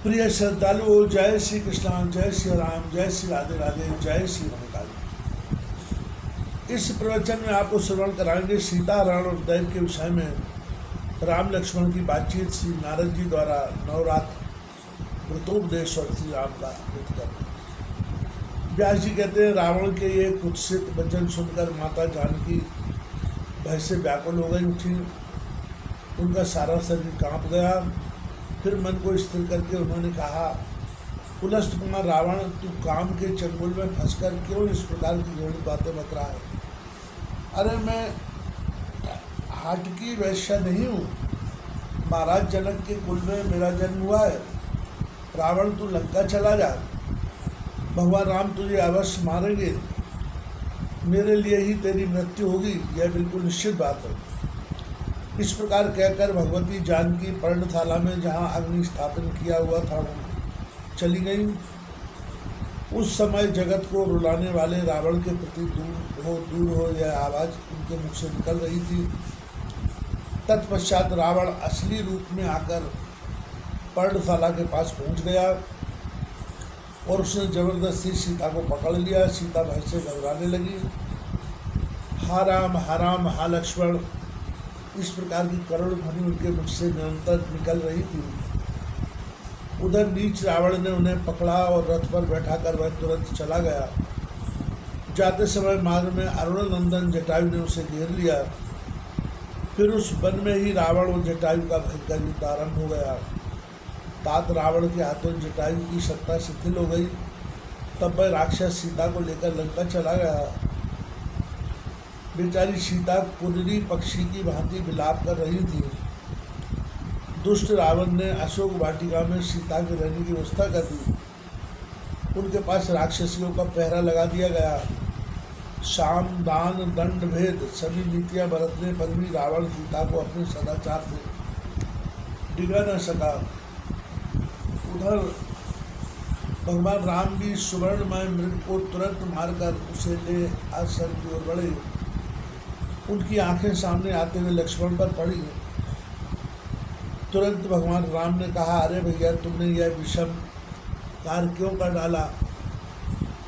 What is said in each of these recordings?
प्रिय श्रद्धालुओं, जय श्री कृष्ण, जय श्री राम, जय श्री राधे राधे, जय श्री महाकाल। इस प्रवचन में आपको श्रवण कराएंगे सीता हरण और दैव के विषय में राम लक्ष्मण की बातचीत, श्री नारद जी द्वारा नवरात्र व्रतोपदेश और श्री राम का व्रत करना। व्यास जी कहते हैं, रावण के ये कुत्सित वचन सुनकर माता जानकी भय से व्याकुल हो गई उठी। उनका सारा शरीर कांप गया। फिर मन को स्थिर करके उन्होंने कहा, पुलस्त कुमार रावण, तू काम के चंगुल में फंसकर क्यों इस प्रकार की घृणित बातें बक रहा है? अरे मैं हाट की वैश्या नहीं हूँ। महाराज जनक के कुल में मेरा जन्म हुआ है। रावण, तू लंका चला जा, भगवान राम तुझे अवश्य मारेंगे। मेरे लिए ही तेरी मृत्यु होगी, यह बिल्कुल निश्चित बात है। इस प्रकार कहकर भगवती जानकी पर्णशाला में जहाँ अग्नि स्थापन किया हुआ था वो चली गई। उस समय जगत को रुलाने वाले रावण के प्रति दूर हो यह आवाज़ उनके मुख से निकल रही थी। तत्पश्चात रावण असली रूप में आकर पर्णशाला के पास पहुंच गया और उसने जबरदस्ती सीता को पकड़ लिया। सीता भय से घबराने लगी। हा राम हा लक्ष्मण, इस प्रकार की करुण ध्वनि उनके मुख से निरंतर निकल रही थी। उधर नीच रावण ने उन्हें पकड़ा और रथ पर बैठाकर वह तुरंत चला गया। जाते समय मार्ग में अरुण नंदन जटायु ने उसे घेर लिया। फिर उस वन में ही रावण और जटायु का भयंकर युद्ध आरंभ हो गया। तात रावण के हाथों जटायु की सत्ता शिथिल हो गई। तब वह राक्षस सीता को लेकर लंका चला गया। बेचारी सीता पुनरी पक्षी की भांति विलाप कर रही थी। दुष्ट रावण ने अशोक वाटिका में सीता के रहने की व्यवस्था कर दी। उनके पास राक्षसियों का पहरा लगा दिया गया। साम दान दंड भेद सभी नीतियां बरतने पर भी रावण सीता को अपने सदाचार से डिगा न सका। उधर भगवान राम भी सुवर्णमय मृग को तुरंत मारकर उसे ले आश्रम की ओर बढ़े। उनकी आंखें सामने आते हुए लक्ष्मण पर पड़ी। तुरंत भगवान राम ने कहा, अरे भैया, तुमने यह विषम कार्य क्यों कर डाला?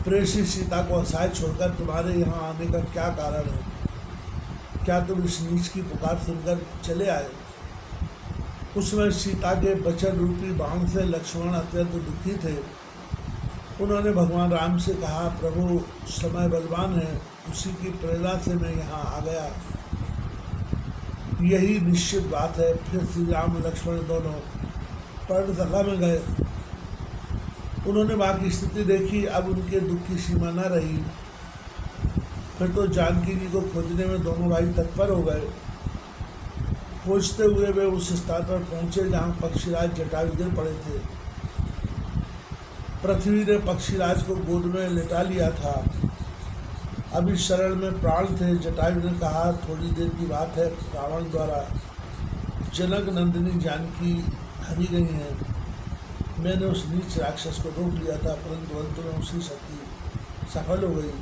प्रेषी सीता को असहाय छोड़कर तुम्हारे यहाँ आने का क्या कारण है? क्या तुम इस नीच की पुकार सुनकर चले आए? उसमें सीता के वचन रूपी बाण से लक्ष्मण अत्यंत दुखी थे। उन्होंने भगवान राम से कहा, प्रभु समय बलवान है, उसी की प्रेरणा से मैं यहाँ आ गया, यही निश्चित बात है। फिर श्री राम लक्ष्मण दोनों पर्णशाला में गए। उन्होंने वहाँ की स्थिति देखी। अब उनके दुख की सीमा न रही। फिर तो जानकी जी को खोजने में दोनों भाई तत्पर हो गए। खोजते हुए वे उस स्थान पर पहुँचे जहाँ पक्षीराज जटायु गिर पड़े थे। पृथ्वी ने पक्षीराज को गोद में लेटा लिया था। अभी शरण में प्राण थे। जटायु ने कहा, थोड़ी देर की बात है, रावण द्वारा जनक नंदिनी जानकी हरी गई हैं। मैंने उस नीच राक्षस को रोक लिया था, परंतु अंत में उसकी शक्ति सफल हो गई,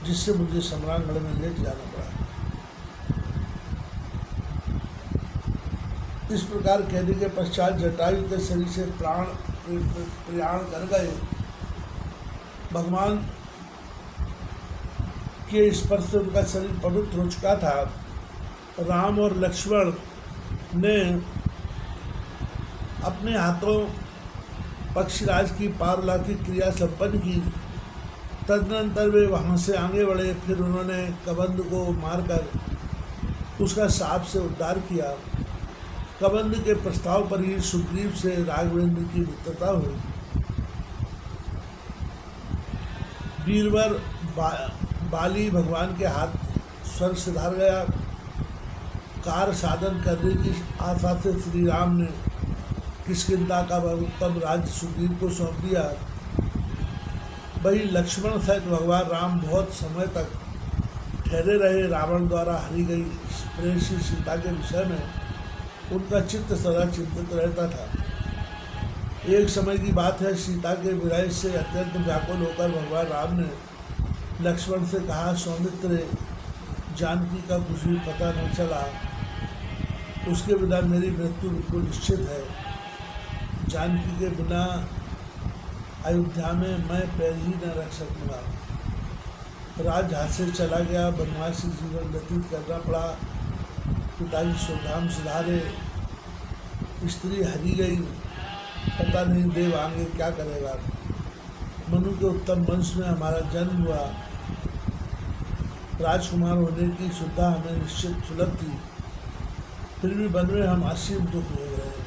जिससे मुझे सम्रांगण में लेट जाना पड़ा। इस प्रकार कहने के पश्चात जटायु के शरीर से प्राण प्रयाण कर गए। भगवान के स्पर्श से उनका शरीर पवित्र हो चुका था। राम और लक्ष्मण ने अपने हाथों पक्षीराज की पारलौकिक क्रिया संपन्न की। तदनंतर वे वहाँ से आगे बढ़े। फिर उन्होंने कबंध को मारकर उसका साप से उद्धार किया। कबंध के प्रस्ताव पर ही सुग्रीव से राघवेंद्र की मित्रता हुई। वीरवर बाली भगवान के हाथ स्वर्ग से धार गया। कार्य साधन करने की आशा से श्री राम ने किष्किंधा का उत्तम राज्य सुग्रीव को सौंप दिया। वही लक्ष्मण सहित भगवान राम बहुत समय तक ठहरे रहे। रावण द्वारा हरी गई प्रेषी सीता के विषय में उनका चित्त सदा चिंतित रहता था। एक समय की बात है, सीता के विरह से अत्यंत व्याकुल होकर भगवान राम ने लक्ष्मण से कहा, सौमित्र, जानकी का कुछ भी पता नहीं चला, उसके बिना मेरी मृत्यु बिल्कुल निश्चित है। जानकी के बिना अयोध्या में मैं पैर ही न रख सकूँगा। राज हाथ से चला गया, बनवासी जीवन व्यतीत करना पड़ा। पिताजी स्वधाम सुधारे, स्त्री हरी गई, पता नहीं देव आगे क्या करेगा। मनु के उत्तम वंश में हमारा जन्म हुआ, राजकुमार होने की सुविधा हमें निश्चित सुलभ थी, फिर भी वन में हम असीम दुख भोग रहे।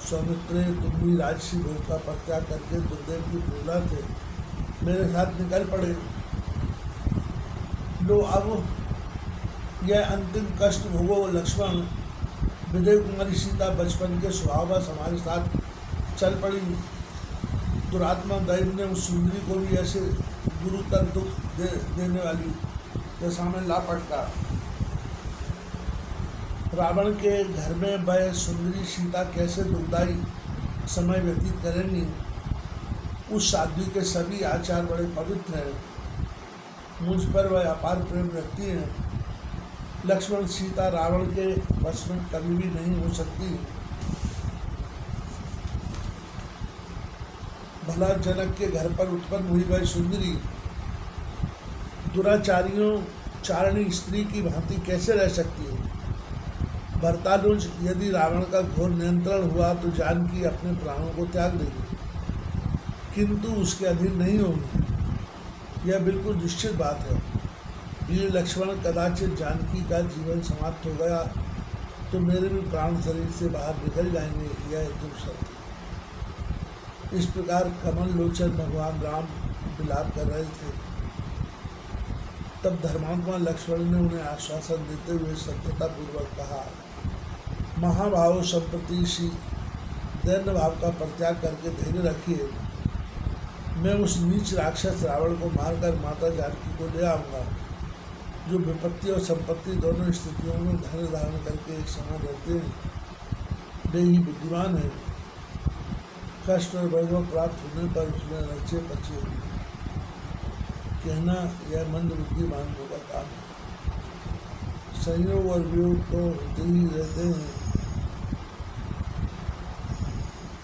सौमित्रे, तुम भी राजसी भोग का परित्याग करके गुरुदेव की प्रेरणा थे मेरे साथ निकल पड़े। लो अब यह अंतिम कष्ट भोगो लक्ष्मण। विजय कुमारी सीता बचपन के स्वभाववश हमारे साथ चल पड़ी। दुरात्मा दैव ने उस सुंदरी को भी ऐसे गुरुतर दुख देने वाली दशा में ला पटका। रावण के घर में वह सुंदरी सीता कैसे दुखदायी समय व्यतीत करेंगी। उस साध्वी के सभी आचार बड़े पवित्र हैं, मुझ पर वह अपार प्रेम रखती हैं। लक्ष्मण, सीता रावण के वश में कभी भी नहीं हो सकती। भला जनक के घर पर उत्पन्न हुई वह सुंदरी दुराचारियों चारणी स्त्री की भांति कैसे रह सकती है। भरतानुज, यदि रावण का घोर नियंत्रण हुआ तो जानकी अपने प्राणों को त्याग देगी, किंतु उसके अधीन नहीं होगी, यह बिल्कुल निश्चित बात है। वीर लक्ष्मण, कदाचित जानकी का जीवन समाप्त हो गया तो मेरे भी प्राण शरीर से बाहर निकल जाएंगे, यह दुख सत्य। इस प्रकार कमल लोचन भगवान राम विलाप कर रहे थे। तब धर्मात्मा लक्ष्मण ने उन्हें आश्वासन देते हुए सत्यतापूर्वक कहा, महाभाव संप्रति सी दैन्य भाव का परित्याग करके धैर्य रखिए। मैं उस नीच राक्षस रावण को मारकर माता जानकी को ले आऊँगा, जो विपत्ति और संपत्ति दोनों स्थितियों में धैर्य धारण करके एक समय रहते हैं। वे ही बुद्धिमान है। कष्ट और वैभव प्राप्त होने पर उसमें रचे पचे कहना यह मंद बुद्धिमानों का काम है। संयोग और वियोग तो होते ही रहते हैं,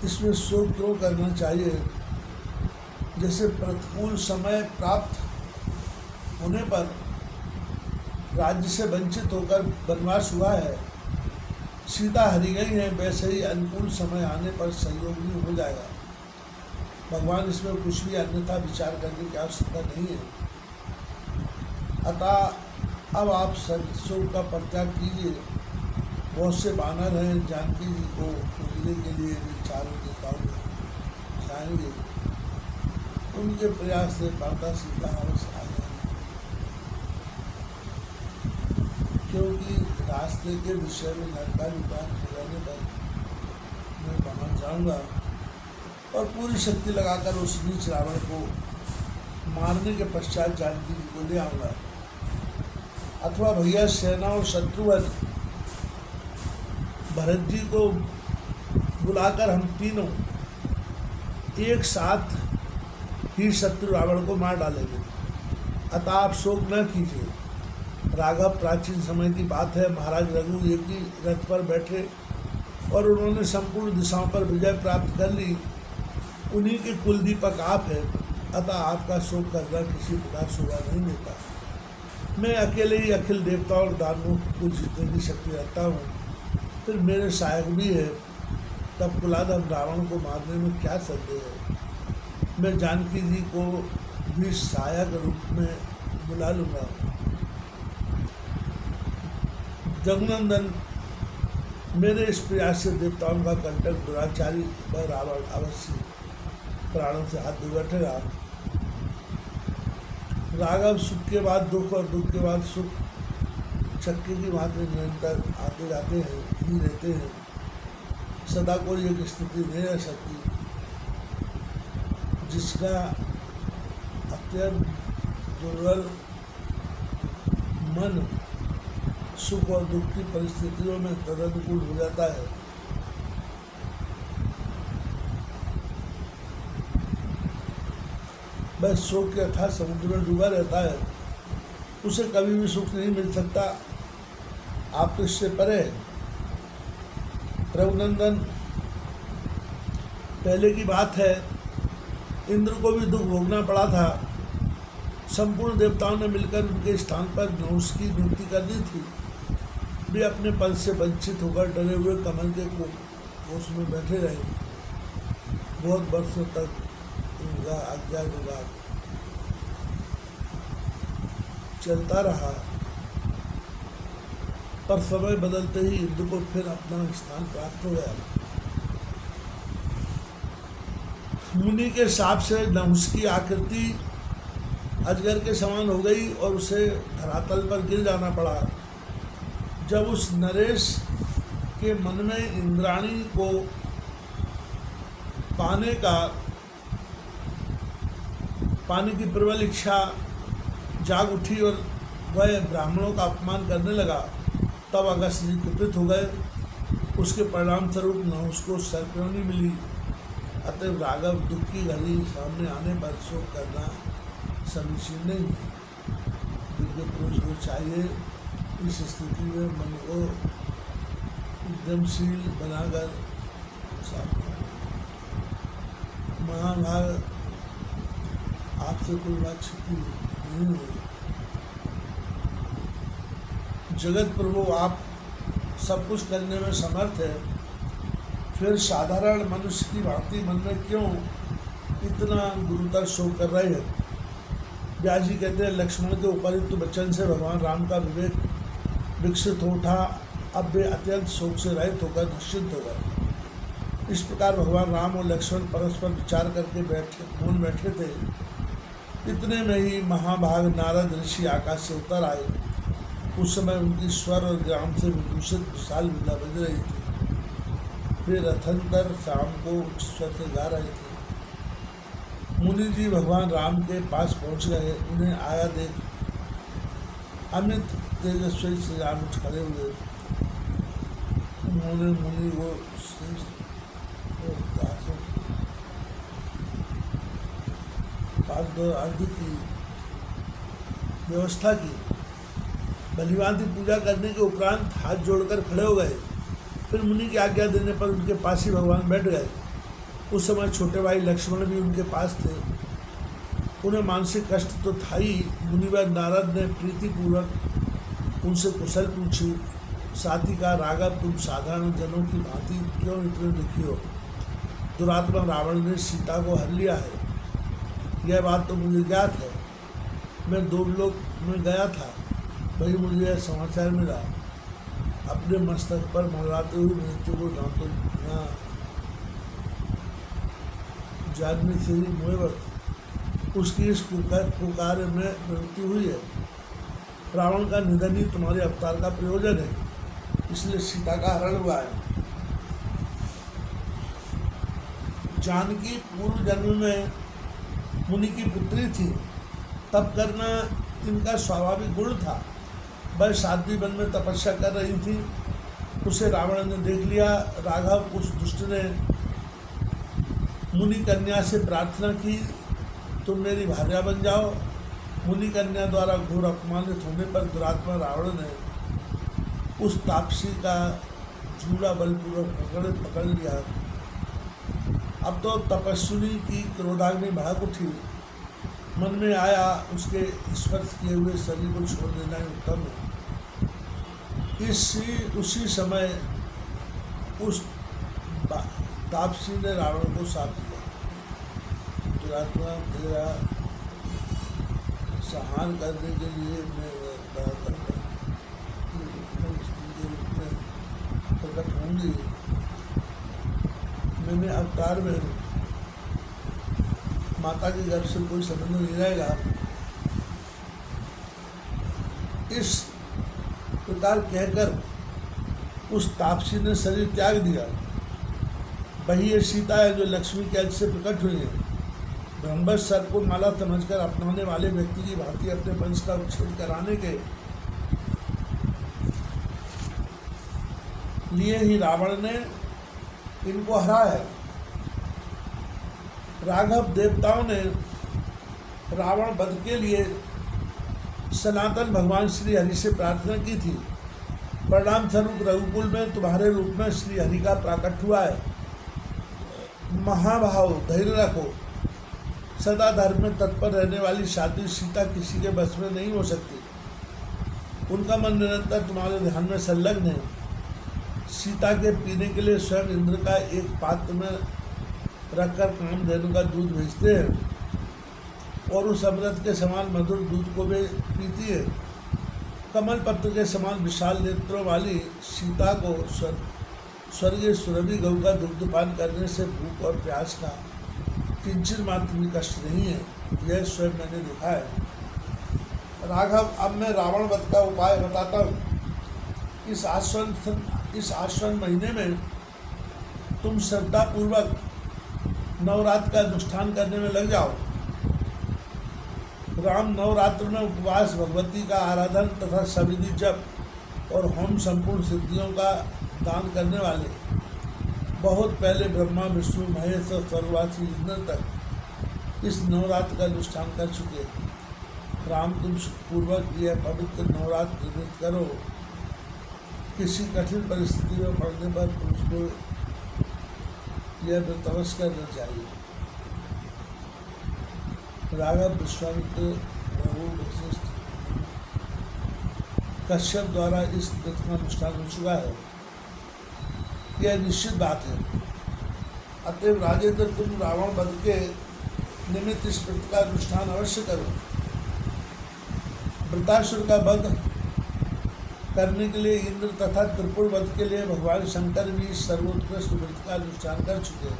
इसमें शोक क्यों करना चाहिए। जैसे प्रतिकूल समय प्राप्त होने पर राज्य से वंचित होकर वनवास हुआ है, सीता हरी गई है, वैसे ही अनुकूल समय आने पर संयोग भी हो जाएगा। भगवान इसमें कुछ भी अन्यथा विचार करने की आवश्यकता नहीं है। अतः अब आप शोक का परित्याग कीजिए। बहुत से बानर हैं, जानकी जी को खोजने के लिए चारों दिशाओं में जाएंगे। उनके प्रयास से माता सीता अवश्य आ जाएंगे, क्योंकि रास्ते के विषय में जानकारी प्राप्त हो जाने पर मैं वहाँ जाऊँगा और पूरी शक्ति लगाकर उस नीच रावण को मारने के पश्चात जानकी जी को ले आऊँगा। अथवा भैया सेना और शत्रुघ्न भरत जी को बुलाकर हम तीनों एक साथ ही शत्रु रावण को मार डालेंगे। अतः आप शोक न कीजिए। राघव, प्राचीन समय की बात है, महाराज रघु एक ही रथ पर बैठे और उन्होंने संपूर्ण दिशाओं पर विजय प्राप्त कर ली। उन्हीं के कुलदीपक आप हैं, अतः आपका शोक करना किसी प्रकार शोभा नहीं देता। मैं अकेले ही अखिल देवता और दानवों को जीतने की शक्ति रखता हूँ, फिर मेरे सहायक भी है। तब कुलाधम रावण को मारने में क्या संदेह है। मैं जानकी जी को भी सहायक रूप में बुला लूँगा। जगनंदन, मेरे इस प्रयास से देवताओं का कंटक दुराचारी व रावण अवश्य प्राणों से हाथ धो बैठेगा। राघव, सुख के बाद दुख और दुख के बाद सुख चक्के की भांति निरंतर आते जाते हैं ही रहते हैं। सदा कोई एक स्थिति नहीं रह सकती। जिसका अत्यंत दुर्बल मन सुख और दुख की परिस्थितियों में तदनुकूल हो जाता है। वह शोक के अथाह समुद्र में डूबा रहता है, उसे कभी भी सुख नहीं मिल सकता। आप तो इससे परे हैं। रघुनंदन, पहले की बात है, इंद्र को भी दुख भोगना पड़ा था। संपूर्ण देवताओं ने मिलकर उनके स्थान पर नहुष की नियुक्ति कर दी थी। वे अपने पद से वंचित होकर डरे हुए कमल के कोष में बैठे रहे। बहुत वर्षों तक उनका आज्ञानुसार चलता रहा, पर समय बदलते ही इंद्र को फिर अपना स्थान प्राप्त हो गया। मुनि के शाप से नहुष की आकृति अजगर के समान हो गई और उसे धरातल पर गिर जाना पड़ा। जब उस नरेश के मन में इंद्राणी को पाने की प्रबल इच्छा जाग उठी और वह ब्राह्मणों का अपमान करने लगा, तब अगस्त जी कुपित हो गए। उसके परिणाम स्वरूप नहुष को सर्पयोनि मिली। अतः राघव दुख की घड़ी सामने आने पर शोक करना समीचीन नहीं है। दिव्य पुरुष को चाहिए इस स्थिति में मन को उद्यमशील बनाकर सामने। महाभाग आपसे कोई बात छिपी नहीं है। जगत प्रभु आप सब कुछ करने में समर्थ है, फिर साधारण मनुष्य की भांति मन में क्यों इतना गुरुतर शोक कर रहे हैं। व्यास जी कहते हैं, लक्ष्मण के उपयुक्त वचन से भगवान राम का विवेक विकसित हो उठा। अब वे अत्यंत शोक से रहित होकर निश्चिंत हो गए। इस प्रकार भगवान राम और लक्ष्मण परस्पर विचार करके बैठे थे। इतने में ही महाभाग नारद ऋषि आकाश से उतर आए। उस समय उनकी स्वर और ग्राम से विभूषित विशाल वीणा बज रही थी। वे रथंतर शाम को उच्च स्वर से गा रहे थे। मुनि जी भगवान राम के पास पहुंच गए। उन्हें आया देख अमित तेजस्वी श्री राम उठ खड़े हुए। उन्होंने मुनि को आदि की व्यवस्था की। भलीभांति पूजा करने के उपरांत हाथ जोड़कर खड़े हो गए। फिर मुनि की आज्ञा देने पर उनके पास ही भगवान बैठ गए। उस समय छोटे भाई लक्ष्मण भी उनके पास थे। उन्हें मानसिक कष्ट तो था ही। मुनिवर नारद ने प्रीतिपूर्वक उनसे कुशल पूछी। साथ ही कहा, राघव तुम साधारण जनों की भांति क्यों इतने दुखी हो? दुरात्मा रावण ने सीता को हर लिया है, यह बात तो मुझे ज्ञात है। मैं देवलोक में गया था, वही मुझे यह समाचार मिला। अपने मस्तक पर मंडराते हुए मृत्यु को ना जानने से ही मोहवत उसकी इस पुकार में मृत्यु हुई है। रावण का निधन ही तुम्हारे अवतार का प्रयोजन है, इसलिए सीता का हरण हुआ है। जानकी पूर्व जन्म में मुनि की पुत्री थी, तप करना इनका स्वाभाविक गुण था। वह साध्वी वन में तपस्या कर रही थी। उसे रावण ने देख लिया। राघव उस दुष्ट ने मुनि कन्या से प्रार्थना की, तुम मेरी भार्या बन जाओ। मुनि कन्या द्वारा घोर अपमानित होने पर दुरात्मा रावण ने उस तापसी का जूड़ा बलपूर्वक पकड़ लिया। अब तो तपस्विनी की क्रोधाग्नि भड़क उठी। मन में आया, उसके स्पर्श किए हुए शरीर को छोड़ देना ही उत्तम है। उसी समय उस तापसी ने रावण को साथ दिया, दुरात्मा तेरा संहार करने के लिए मैं प्रकट होंगी। मैंने अवतार में माता के गर्भ से कोई संबंध नहीं रहेगा। इस प्रकार कहकर उस तापसी ने शरीर त्याग दिया। वही ये सीता है जो लक्ष्मी के अंश से प्रकट हुई है। ब्रह्मवश सर्प को माला समझकर अपनाने वाले व्यक्ति की भांति अपने वंश का उच्छेद कराने के लिए ही रावण ने इनको हरा है। राघव देवताओं ने रावण वध के लिए सनातन भगवान श्री हरि से प्रार्थना की थी। परिणाम स्वरूप रघुकुल में तुम्हारे रूप में श्री हरि का प्राकट हुआ है। महाभाव, धैर्य रखो। सदा धर्म में तत्पर रहने वाली साध्वी सीता किसी के बस में नहीं हो सकती। उनका मन निरंतर तुम्हारे ध्यान में संलग्न है। सीता के पीने के लिए स्वयं इंद्र का एक पात्र में रखकर कामधेनु का दूध भेजते हैं और उस अमृत के समान मधुर दूध को वे पीती है। कमल पत्र के समान विशाल नेत्रों वाली सीता को स्वर्गीय सुरभि गौ का दुग्धपान करने से भूख और प्यास का किंचित मात्र भी कष्ट नहीं है। यह स्वयं मैंने देखा है। राघव, अब मैं रावण वध का उपाय बताता हूँ। इस आश्वन महीने में तुम श्रद्धापूर्वक नवरात्र का अनुष्ठान करने में लग जाओ। राम नवरात्र में उपवास, भगवती का आराधन तथा सविधि जप और होम संपूर्ण सिद्धियों का दान करने वाले बहुत पहले ब्रह्मा, विष्णु, महेश और सर्ववासी इंद्र तक इस नवरात्र का अनुष्ठान कर चुके। राम, तुम सुखपूर्वक यह पवित्र नवरात्र निर्मित करो। किसी कठिन परिस्थिति में पड़ने पर तुमको यह व्रत अवश्य करना चाहिए। राघव, विश्वामित्र, रघु, वशिष्ठ, कश्यप द्वारा इस व्रत का अनुष्ठान हो चुका है, यह निश्चित बात है। अतएव राजेंद्र, तुम रावण वध के निमित्त इस व्रत का अनुष्ठान अवश्य करो। वृतासुर का वध करने के लिए इंद्र तथा त्रिपुर वध के लिए भगवान शंकर भी इस सर्वोत्कृष्ट व्रत का अनुष्ठान कर चुके हैं।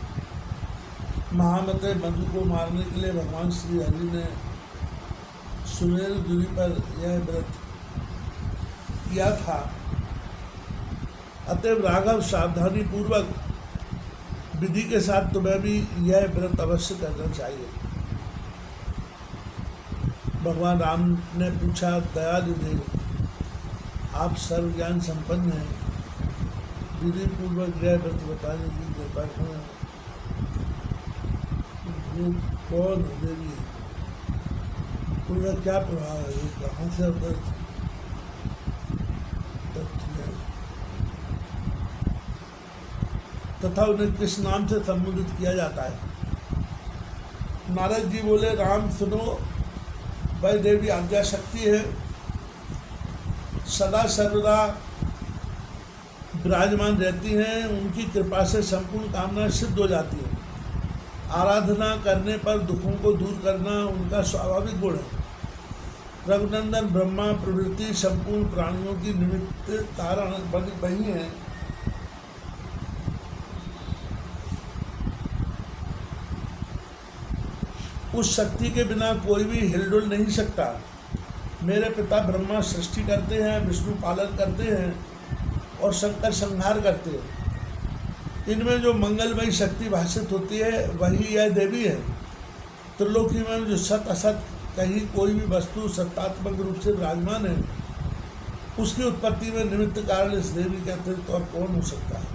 महामते मधु को मारने के लिए भगवान श्री हरि ने सुमेरु दूरी पर यह व्रत किया था। अतएव राघव, सावधानी पूर्वक विधि के साथ तुम्हें भी यह व्रत अवश्य करना चाहिए। भगवान राम ने पूछा, दयानिधि, आप सर्व ज्ञान संपन्न हैं, विधि पूर्वक यह व्रत बताने की कृपा करें। कौन देवी है, उनका क्या प्रभाव है, ये कहाँ से अवतरित तथा उन्हें किस नाम से संबोधित किया जाता है। नारद जी बोले, राम सुनो, वह देवी आज्ञा शक्ति है, सदा सर्वदा विराजमान रहती हैं। उनकी कृपा से संपूर्ण कामनाएं सिद्ध हो जाती हैं। आराधना करने पर दुखों को दूर करना उनका स्वाभाविक गुण है। रघुनंदन ब्रह्मा प्रवृत्ति संपूर्ण प्राणियों की निमित्त कारण बनी है। उस शक्ति के बिना कोई भी हिलडुल नहीं सकता। मेरे पिता ब्रह्मा सृष्टि करते हैं, विष्णु पालन करते हैं और शंकर संहार करते हैं। इनमें जो मंगलमयी शक्ति भाषित होती है वही यह देवी है। त्रिलोकी में जो सत असत कहीं कोई भी वस्तु सत्तात्मक रूप से विराजमान है, उसकी उत्पत्ति में निमित्त कारण इस देवी के अतिरिक्त और कौन हो सकता है।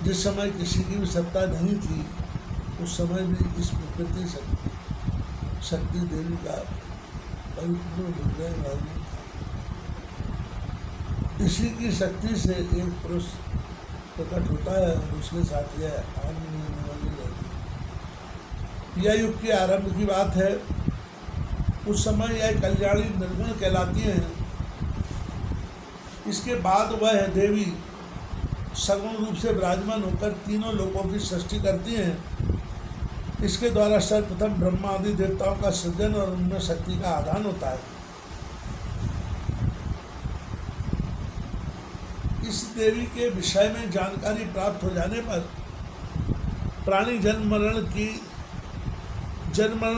जिस समय किसी की भी सत्ता नहीं थी, उस समय भी इस प्रकृति शक्ति देवी का पवित्र विग्रह विराजमान था। इसी की शक्ति से एक पुरुष प्रकट होता है और उसके साथ यह आनंद होने वाली रहती है। यह युग के आरंभ की बात है। उस समय यह कल्याणी निर्गुण कहलाती हैं। इसके बाद वह देवी सगुण रूप से विराजमान होकर तीनों लोकों की सृष्टि करती हैं। इसके द्वारा सर्वप्रथम ब्रह्मा आदि देवताओं का सृजन और उनमें शक्ति का आदान होता है। इस देवी के विषय में जानकारी प्राप्त हो जाने पर प्राणी जन्म मरण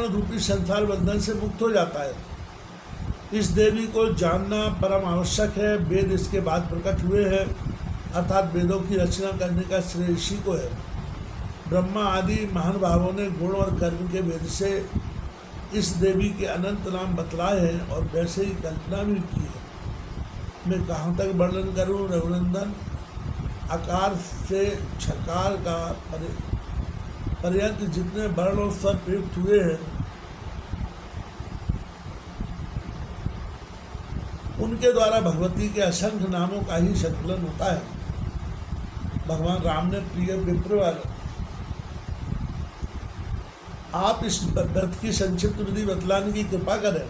रूपी संसार बंधन से मुक्त हो जाता है। इस देवी को जानना परम आवश्यक है। वेद इसके बाद प्रकट हुए हैं, अर्थात वेदों की रचना करने का श्रेय इसी को है। ब्रह्मा आदि महानुभावों ने गुण और कर्म के भेद से इस देवी के अनंत नाम बतलाए हैं और वैसे ही कल्पना भी की है। मैं कहाँ तक वर्णन करूँ रघुनंदन। आकार से छकार का पर्यंत जितने वर्ण और स्वर प्रयुक्त हुए हैं, उनके द्वारा भगवती के असंख्य नामों का ही संकलन होता है। भगवान राम ने प्रिय विप्रवर आप इस व्रत की संक्षिप्त विधि बतलाने की कृपा करें,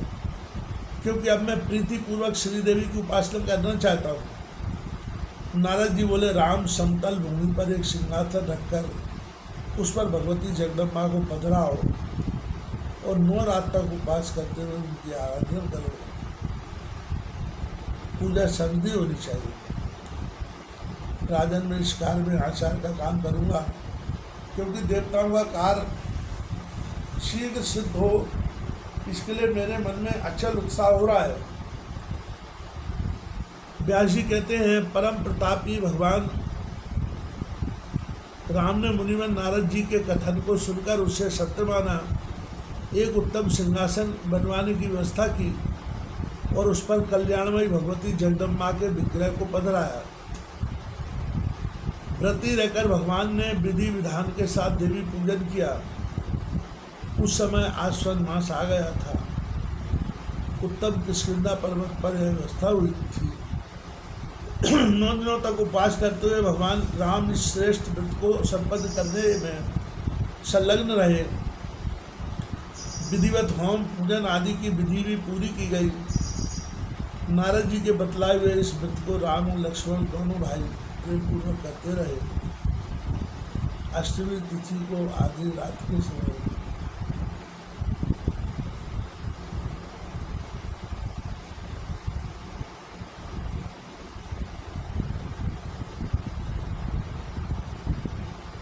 क्योंकि अब मैं प्रीति पूर्वक श्री देवी की उपासना करना चाहता हूँ। नारद जी बोले, राम समतल भूमि पर एक सिंहासन रखकर उस पर भगवती जगदम्बा को पधराओ और 9 रात तक उपवास करते हुए उनकी आराधना करो। पूजा समझी होनी चाहिए। राजन, मैं इस कार्य में आचार का काम करूँगा, क्योंकि देवताओं का कार्य शीघ्र सिद्ध हो, इसके लिए मेरे मन में अचल उत्साह हो रहा है। व्यास जी कहते हैं, परम प्रतापी भगवान राम ने मुनिवर नारद जी के कथन को सुनकर उसे सत्य माना, एक उत्तम सिंहासन बनवाने की व्यवस्था की और उस पर कल्याणमयी भगवती जगदम्बा के विग्रह को पधराया। व्रती रहकर भगवान ने विधि विधान के साथ देवी पूजन किया। उस समय आश्वन मास आ गया था। उत्तम किष्किंधा पर्वत पर यह व्यवस्था हुई थी। 9 दिनों तक उपवास करते हुए भगवान राम इस श्रेष्ठ व्रत को संपन्न करने में संलग्न रहे। विधिवत होम पूजन आदि की विधि भी पूरी की गई। नारद जी के बतलाए हुए इस व्रत को राम और लक्ष्मण दोनों भाई प्रेम पूर्वक करते रहे। अष्टमी तिथि को आधी रात के समय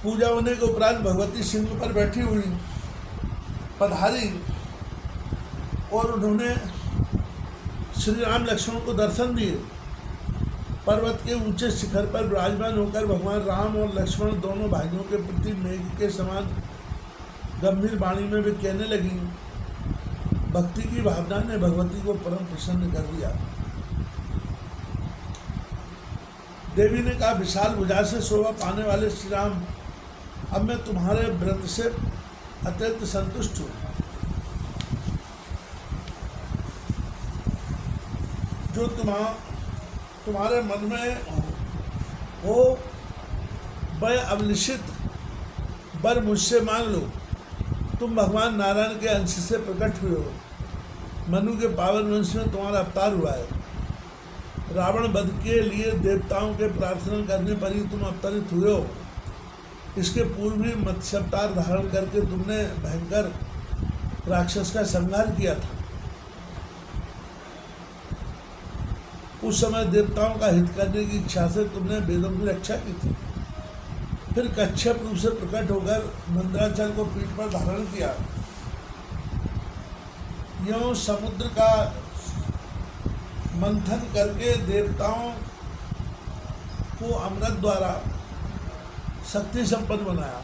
पूजा होने के उपरांत भगवती सिंह पर बैठी हुई पधारी और उन्होंने श्री राम लक्ष्मण को दर्शन दिए। पर्वत के ऊंचे शिखर पर विराजमान होकर भगवान राम और लक्ष्मण दोनों भाइयों के प्रति मेघ के समान गंभीर वाणी में भी कहने लगी। भक्ति की भावना ने भगवती को परम प्रसन्न कर दिया। देवी ने कहा, विशाल भुजा से शोभा पाने वाले श्री राम, अब मैं तुम्हारे व्रत से अत्यंत संतुष्ट हूँ। जो तुम्हारे मन में हो वह अभिलषित वर मुझसे मांग लो। तुम भगवान नारायण के अंश से प्रकट हुए हो। मनु के पावन वंश में तुम्हारा अवतार हुआ है। रावण वध के लिए देवताओं के प्रार्थना करने पर ही तुम अवतरित हुए हो। इसके पूर्व भी मत्स्य अवतार धारण करके तुमने भयंकर राक्षस का संहार किया था। उस समय देवताओं का हित करने की इच्छा से तुमने वेदों की रक्षा की थी। फिर कच्छप रूप से प्रकट होकर मंदराचल को पीठ पर धारण किया। यों समुद्र का मंथन करके देवताओं को अमृत द्वारा शक्ति संपन्न बनाया।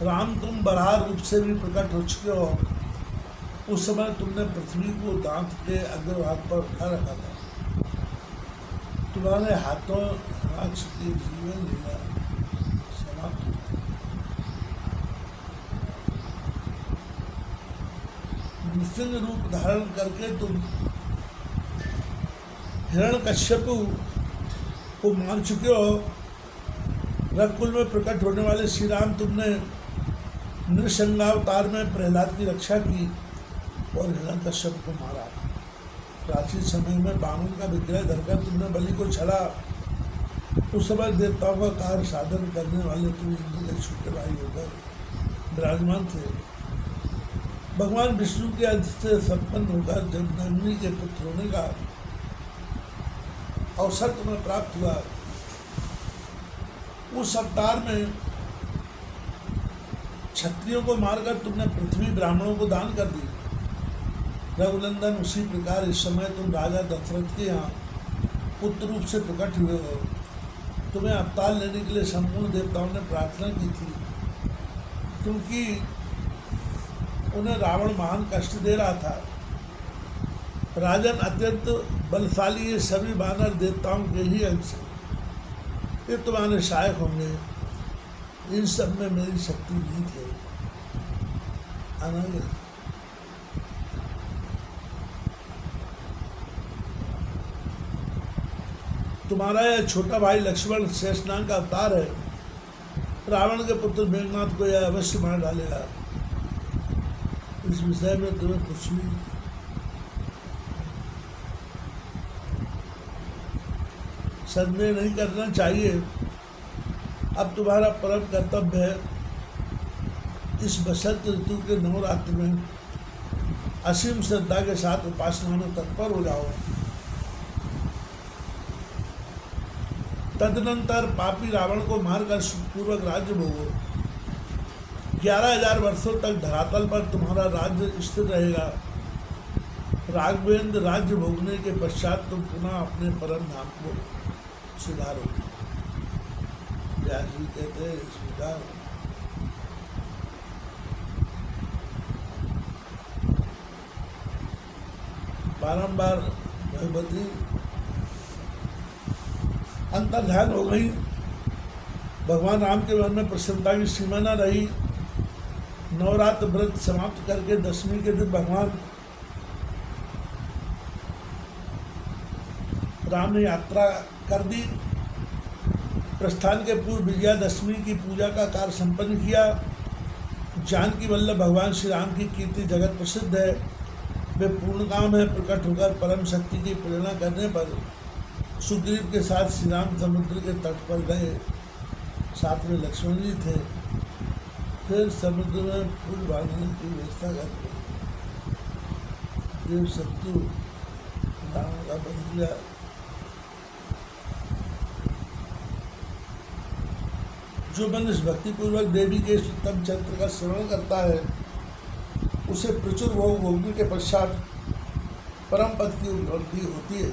राम, तुम बराह रूप से भी प्रकट हो चुके हो। उस समय तुमने पृथ्वी को दांत के अग्रभाग पर उठा रखा था। तुम्हारे हाथों राक्ष की जीवन लीला समाप्त हुई। नृसिंह रूप धारण करके तुम हिरण्यकश्यप को मार चुके हो। रघुकुल में प्रकट होने वाले श्री राम, तुमने नृसिंहावतार में प्रहलाद की रक्षा की और हिरण्यकश्यप को मारा। प्राचीन समय में बामन का विग्रह धरकर तुमने बलि को छड़ा। उस समय देवताओं का कार्य साधन करने वाले तुम इंद्र के छोटे भाई होकर विराजमान थे। भगवान विष्णु के अंश से संपन्न होकर जब नंदिनी के पुत्र होने का अवसर तुम्हें प्राप्त हुआ, उस अवतार में क्षत्रियों को मारकर तुमने पृथ्वी ब्राह्मणों को दान कर दी। रघुनंदन, उसी प्रकार इस समय तुम राजा दशरथ के यहाँ पुत्र रूप से प्रकट हुए हो। तुम्हें अवतार लेने के लिए संपूर्ण देवताओं ने प्रार्थना की थी, क्योंकि उन्हें रावण महान कष्ट दे रहा था। राजन, अत्यंत बलशाली ये सभी वानर देवताओं के ही अंश हैं। ये तुम्हारे सहायक होंगे। इन सब में मेरी शक्ति भी थे। आनंद, तुम्हारा यह छोटा भाई लक्ष्मण शेषनाग का अवतार है। रावण के पुत्र मेघनाथ को यह अवश्य मार डालेगा। इस विषय में तुम्हें कुछ भी संदेह नहीं करना चाहिए। अब तुम्हारा परम कर्तव्य है इस बसंत ऋतु के नवरात्र में असीम श्रद्धा के साथ उपासना में तत्पर हो जाओ। तदनंतर पापी रावण को मारकर सुखपूर्वक राज्य भोगो। 11,000 वर्षों तक धरातल पर तुम्हारा राज्य स्थिर रहेगा। राघवेंद्र राज्य भोगने के पश्चात तुम पुनः अपने परम धाम को सुधारोगे। व्यास जी कहते हैं इस प्रकार बारंबार भगवती अंतर्ध्यान हो गई। भगवान राम के मन में प्रसन्नता की सीमा न रही। नवरात्र व्रत समाप्त करके दशमी के दिन भगवान राम ने यात्रा कर दी। प्रस्थान के पूर्व विजयादशमी की पूजा का कार्य संपन्न किया। जानकी वल्लभ भगवान श्री राम की कीर्ति जगत प्रसिद्ध है। वे पूर्ण काम है प्रकट होकर परम शक्ति की प्रेरणा करने पर सुग्रीव के साथ श्री राम समुद्र के तट पर गए। साथ में लक्ष्मण जी थे। फिर समुद्र में पुल बांधने की व्यवस्था करके देव शत्रु रावण का बध किया। जो मनुष्य भक्तिपूर्वक देवी के उत्तम चरित्र का श्रवण करता है उसे प्रचुर भोग भोगने के पश्चात परम पद की उपलब्धि होती है।